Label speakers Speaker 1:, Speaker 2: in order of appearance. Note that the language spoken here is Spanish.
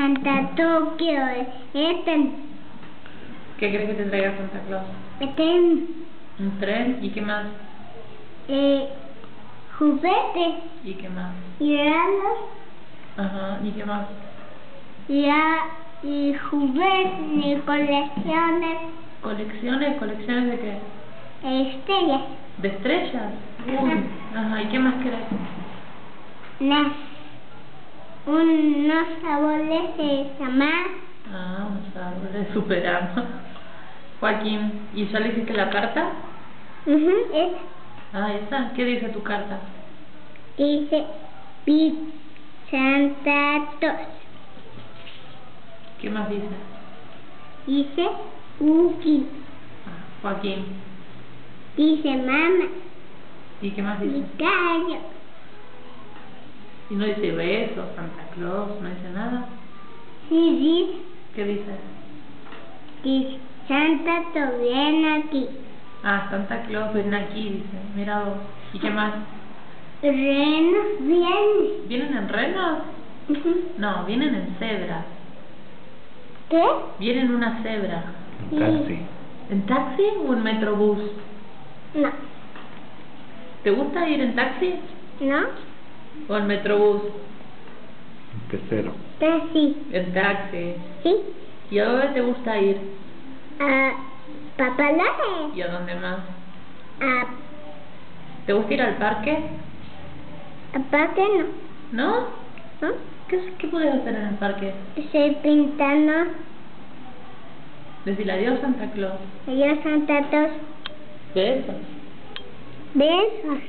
Speaker 1: Santa Tokio,
Speaker 2: ¿Qué crees que te traiga Santa Claus? ¿Un tren? ¿Y qué más?
Speaker 1: Juguetes
Speaker 2: ¿Y qué más?
Speaker 1: y regalos.
Speaker 2: Ajá, ¿y qué más?
Speaker 1: Y juguetes y colecciones.
Speaker 2: ¿Colecciones? ¿Colecciones de qué?
Speaker 1: Estrellas.
Speaker 2: ¿De estrellas? Uy, ajá, ¿y qué más querés?
Speaker 1: Unos sabores de Samar.
Speaker 2: Ah, unos árboles, superamos. Joaquín, ¿y ya le hiciste la carta? Ah, ¿esa? ¿Qué dice tu carta?
Speaker 1: Dice Santa Claus.
Speaker 2: ¿Qué más dice?
Speaker 1: Dice Uki.
Speaker 2: Ah, Joaquín.
Speaker 1: Dice mamá.
Speaker 2: ¿Y qué más dice?
Speaker 1: Gallo.
Speaker 2: ¿Y no dice besos, Santa Claus? ¿No dice nada?
Speaker 1: Sí, dice.
Speaker 2: ¿Qué dice?
Speaker 1: Dice Santa Claus viene aquí.
Speaker 2: Ah, Santa Claus ven aquí, dice. Mira vos. ¿Y qué más?
Speaker 1: Renos vienen.
Speaker 2: ¿Vienen en renos? No, vienen en cebras.
Speaker 1: ¿Qué?
Speaker 2: Vienen en una cebra.
Speaker 1: Sí.
Speaker 3: Taxi.
Speaker 2: ¿En taxi o en metrobús?
Speaker 1: No.
Speaker 2: ¿Te gusta ir en taxi
Speaker 1: ¿No?
Speaker 2: o en metrobús?
Speaker 3: Tercero.
Speaker 1: Sí.
Speaker 2: En taxi.
Speaker 1: ¿Sí?
Speaker 2: ¿Y a dónde te gusta ir?
Speaker 1: A Papalones.
Speaker 2: ¿Y a dónde más? ¿Te gusta ir al parque?
Speaker 1: Aparte no.
Speaker 2: ¿No?
Speaker 1: ¿No?
Speaker 2: ¿Qué puedes hacer en el parque?
Speaker 1: Estoy pintando.
Speaker 2: Decirle adiós Santa Claus.
Speaker 1: Adiós, Santa Claus.
Speaker 2: Besos.
Speaker 1: Besos.